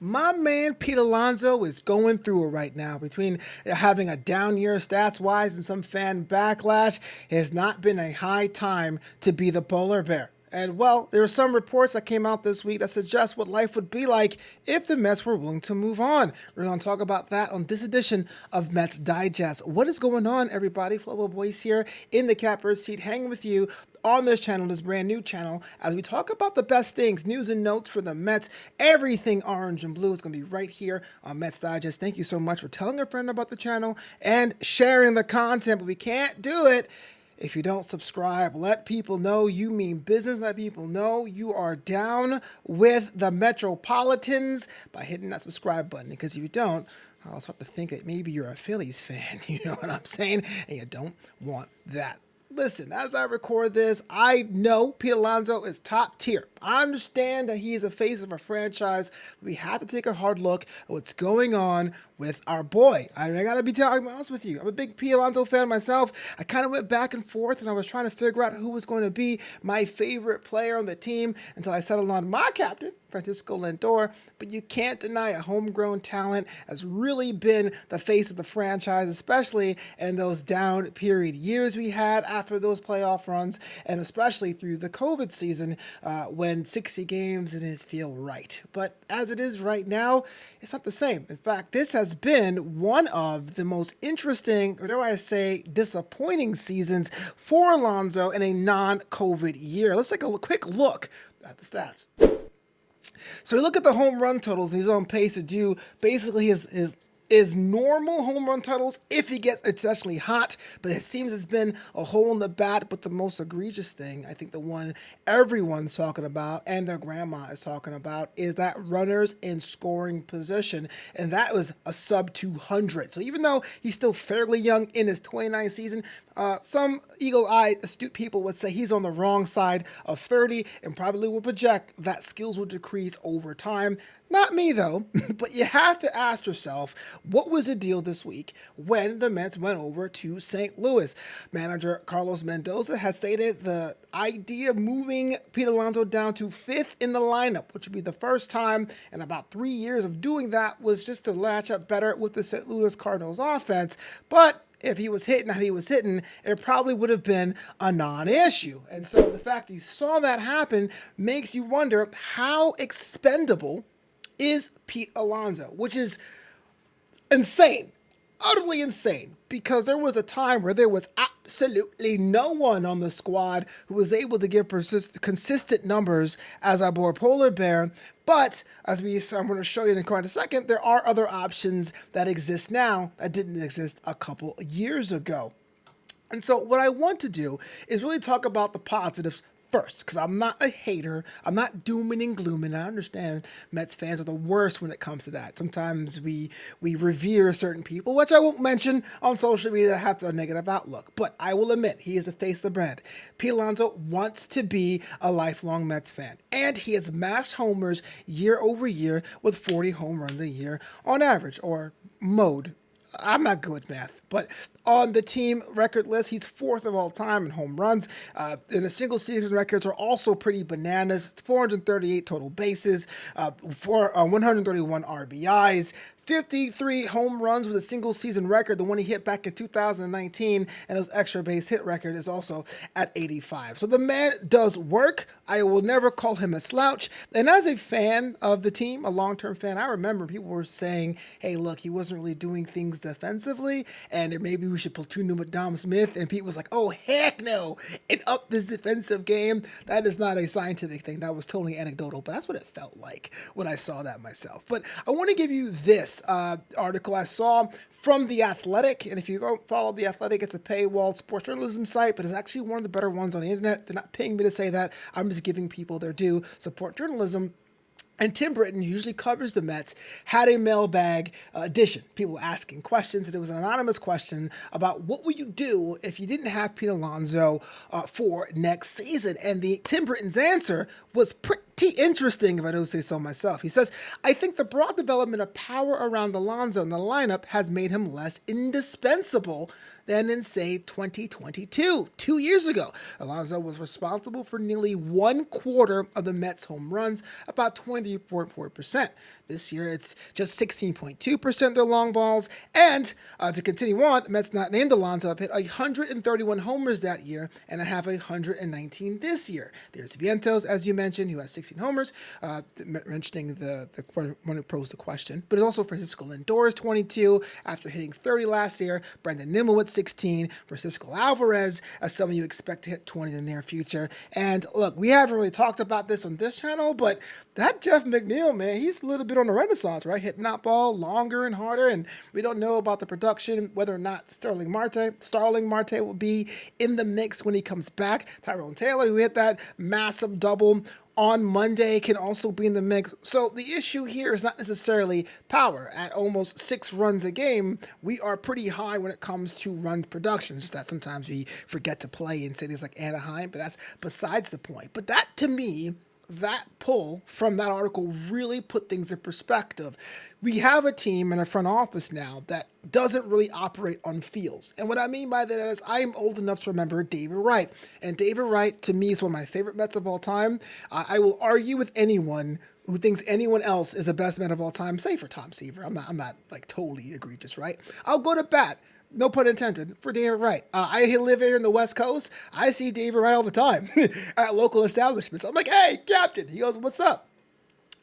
My man Pete Alonso is going through it right now. Between having a down year stats wise and some fan backlash, it has not been a high time to be the polar bear. And well, there are some reports that came out this week that suggest what life would be like if the Mets were willing to move on. We're going to talk about that on this edition of Mets Digest. What is going on, everybody? Flobo Boys here in the catbird seat, hanging with you on this channel, this brand new channel, as we talk about the best things, news and notes for the Mets. Everything orange and blue is going to be right here on Mets Digest. Thank you so much for telling a friend about the channel and sharing the content, but we can't do it if you don't subscribe. Let people know you mean business. Let people know you are down with the Metropolitans by hitting that subscribe button, because if you don't, I'll start to think that maybe you're a Phillies fan, you know what I'm saying? And you don't want that. Listen, as I record this, I know Pete Alonso is top tier. I understand that he is a face of a franchise, but we have to take a hard look at what's going on with our boy. I gotta be honest with you. I'm a big Pete Alonso fan myself. I kind of went back and forth, and I was trying to figure out who was going to be my favorite player on the team until I settled on my captain, Francisco Lindor. But you can't deny a homegrown talent has really been the face of the franchise, especially in those down period years we had after those playoff runs, and especially through the COVID season when 60 games didn't feel right. But as it is right now, it's not the same. In fact, this has been one of the most interesting, or dare I say, disappointing seasons for Alonso in a non-COVID year. Let's take a quick look at the stats. So we look at the home run totals, and he's on pace to do basically his normal home run totals if he gets especially hot, but it seems it's been a hole in the bat. But the most egregious thing, I think the one everyone's talking about and their grandma is talking about, is that runners in scoring position, and that was a sub 200. So even though he's still fairly young in his 29th season, some eagle-eyed, astute people would say he's on the wrong side of 30 and probably will project that skills will decrease over time. Not me, though, but you have to ask yourself, what was the deal this week when the Mets went over to St. Louis? Manager Carlos Mendoza had stated the idea of moving Pete Alonso down to 5th in the lineup, which would be the first time in about 3 years of doing that, was just to latch up better with the St. Louis Cardinals offense. But if he was hitting how he was hitting, it probably would have been a non-issue. And so the fact that you saw that happen makes you wonder, how expendable is Pete Alonso, which is insane, utterly insane, because there was a time where there was absolutely no one on the squad who was able to give consistent numbers as our boy Polar Bear. But as I'm going to show you in quite a second, there are other options that exist now that didn't exist a couple years ago. And so what I want to do is really talk about the positives first, because I'm not a hater. I'm not dooming and glooming. I understand Mets fans are the worst when it comes to that. Sometimes we revere certain people, which I won't mention on social media, that have a negative outlook. But I will admit, he is the face of the brand. Pete Alonso wants to be a lifelong Mets fan, and he has matched homers year over year with 40 home runs a year on average, or mode. I'm not good with math, but on the team record list, he's 4th of all time in home runs. And the single season records are also pretty bananas. 438 total bases, for 131 RBIs, 53 home runs with a single season record. The one he hit back in 2019, and his extra base hit record is also at 85. So the man does work. I will never call him a slouch. And as a fan of the team, a long-term fan, I remember people were saying, hey, look, he wasn't really doing things defensively, and maybe we should platoon him with Dom Smith. And Pete was like, oh, heck no, and up this defensive game. That is not a scientific thing. That was totally anecdotal, but that's what it felt like when I saw that myself. But I want to give you this article I saw from The Athletic. And if you go follow The Athletic, it's a paywalled sports journalism site, but it's actually one of the better ones on the internet. They're not paying me to say that. I'm just giving people their due. Support journalism. And Tim Britton, who usually covers the Mets, had a mailbag edition. People asking questions, and it was an anonymous question about what would you do if you didn't have Pete Alonso for next season. And the Tim Britton's answer was pretty pretty interesting if I don't say so myself. He says, I think the broad development of power around Alonso in the lineup has made him less indispensable than in, say, 2022. 2 years ago, Alonso was responsible for nearly 1/4 of the Mets' home runs, about 23.4%. This year, it's just 16.2% their long balls. And to continue on, Mets not named Alonso have hit 131 homers that year and have 119 this year. There's Vientos, as you mentioned, who has 16 homers, mentioning the one who posed the question. But it's also Francisco Lindor 22 after hitting 30 last year. Brandon Nimmo with 16. Francisco Alvarez, as some of you expect to hit 20 in the near future. And look, we haven't really talked about this on this channel, but that Jeff McNeil, man, he's a little bit on the renaissance, right? Hitting that ball longer and harder, and we don't know about the production, whether or not Starling Marte will be in the mix when he comes back. Tyrone Taylor, who hit that massive double on Monday, can also be in the mix. So the issue here is not necessarily power. At almost 6 runs a game, we are pretty high when it comes to run production. It's just that sometimes we forget to play in cities like Anaheim, but that's besides the point. But that, to me, that pull from that article really put things in perspective. We have a team and a front office now that doesn't really operate on feels. And what I mean by that is I'm old enough to remember David Wright. And David Wright, to me, is one of my favorite Mets of all time. I will argue with anyone who thinks anyone else is the best Met of all time, save for Tom Seaver. I'm not like totally egregious, right? I'll go to bat, no pun intended, for David Wright. I live here in the West Coast. I see David Wright all the time at local establishments. I'm like, hey, Captain. He goes, what's up?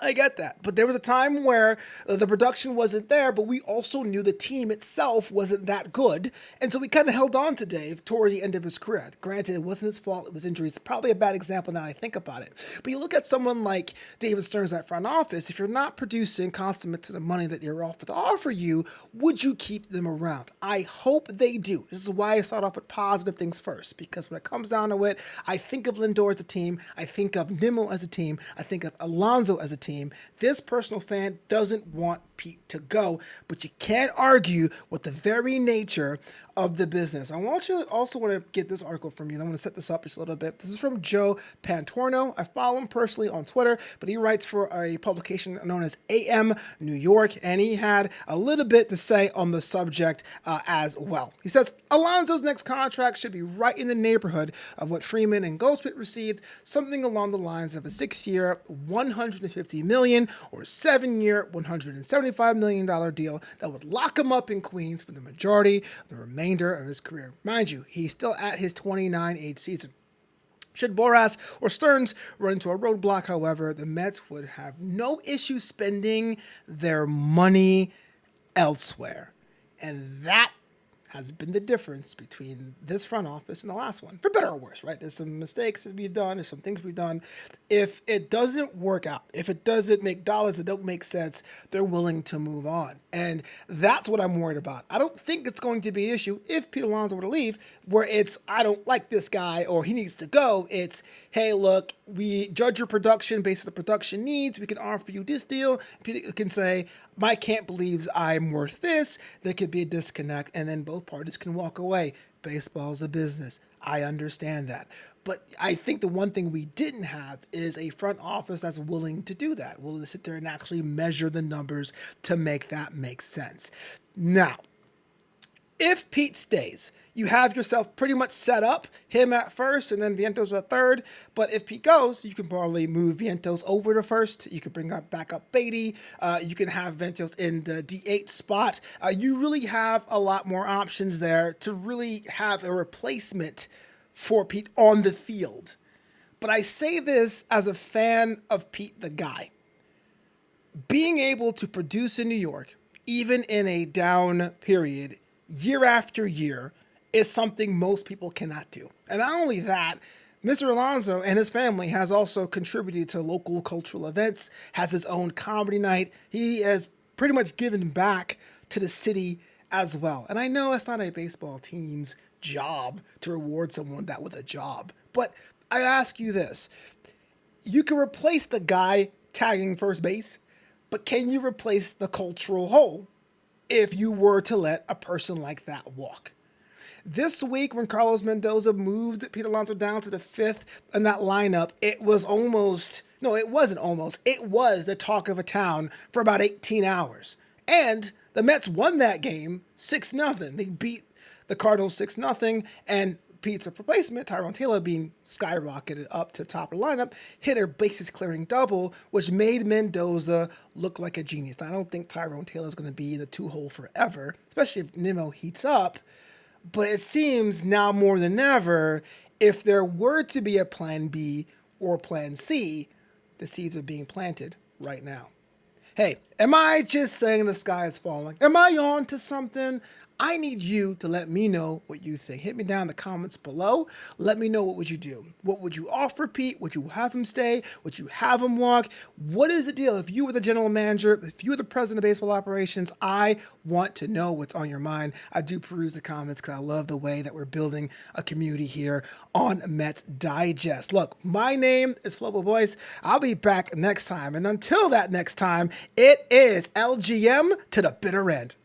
I get that. But there was a time where the production wasn't there, but we also knew the team itself wasn't that good. And so we kind of held on to Dave toward the end of his career. Granted, it wasn't his fault. It was injuries. Probably a bad example now I think about it. But you look at someone like David Stearns at front office, if you're not producing consummate to the money that they're offered to offer you, would you keep them around? I hope they do. This is why I start off with positive things first, because when it comes down to it, I think of Lindor as a team. I think of Nimmo as a team. I think of Alonso as a team. This personal fan doesn't want Pete to go, but you can't argue with the very nature of the business. I want to get this article from you. I want to set this up just a little bit. This is from Joe Pantorno. I follow him personally on Twitter, but he writes for a publication known as AM New York, and he had a little bit to say on the subject as well. He says, Alonso's next contract should be right in the neighborhood of what Freeman and Goldschmidt received, something along the lines of a 6-year, $150 million or 7-year, $175 million deal that would lock him up in Queens for the majority of the remainder of his career. Mind you, he's still at his 29 age season. Should Boras or Stearns run into a roadblock, however, the Mets would have no issue spending their money elsewhere. And that has been the difference between this front office and the last one, for better or worse, right? There's some mistakes that we've done, there's some things we've done. If it doesn't work out, if it doesn't make dollars that don't make sense, they're willing to move on. And that's what I'm worried about. I don't think it's going to be an issue if Pete Alonso were to leave, where it's, I don't like this guy or he needs to go. It's, hey, look, we judge your production based on the production needs. We can offer you this deal. Pete can say, my camp believes I'm worth this. There could be a disconnect, and then both parties can walk away. Baseball's a business. I understand that. But I think the one thing we didn't have is a front office that's willing to do that, willing to sit there and actually measure the numbers to make that make sense. Now, if Pete stays, you have yourself pretty much set up, him at first and then Vientos at third. But if Pete goes, you can probably move Vientos over to first. You can bring back up Beatty. You can have Vientos in the DH spot. You really have a lot more options there to really have a replacement for Pete on the field. But I say this as a fan of Pete the guy. Being able to produce in New York, even in a down period, year after year, is something most people cannot do. And not only that, Mr. Alonso and his family has also contributed to local cultural events, has his own comedy night. He has pretty much given back to the city as well. And I know it's not a baseball team's job to reward someone that with a job, but I ask you this. You can replace the guy tagging first base, but can you replace the cultural whole if you were to let a person like that walk? This week, when Carlos Mendoza moved Pete Alonso down to the 5th in that lineup, it was almost No, it wasn't almost. It was the talk of a town for about 18 hours. And the Mets won that game 6-0. They beat the Cardinals 6-0, and Pete's replacement, Tyrone Taylor, being skyrocketed up to the top of the lineup, hit a bases clearing double, which made Mendoza look like a genius. Now, I don't think Tyrone Taylor's going to be in the two-hole forever, especially if Nimmo heats up. But it seems now more than ever, if there were to be a plan B or plan C, the seeds are being planted right now. Hey, am I just saying the sky is falling? Am I on to something? I need you to let me know what you think. Hit me down in the comments below. Let me know, what would you do? What would you offer Pete? Would you have him stay? Would you have him walk? What is the deal? If you were the general manager, if you were the president of baseball operations, I want to know what's on your mind. I do peruse the comments because I love the way that we're building a community here on Mets Digest. Look, my name is Flobo Voice. I'll be back next time. And until that next time, it is LGM to the bitter end.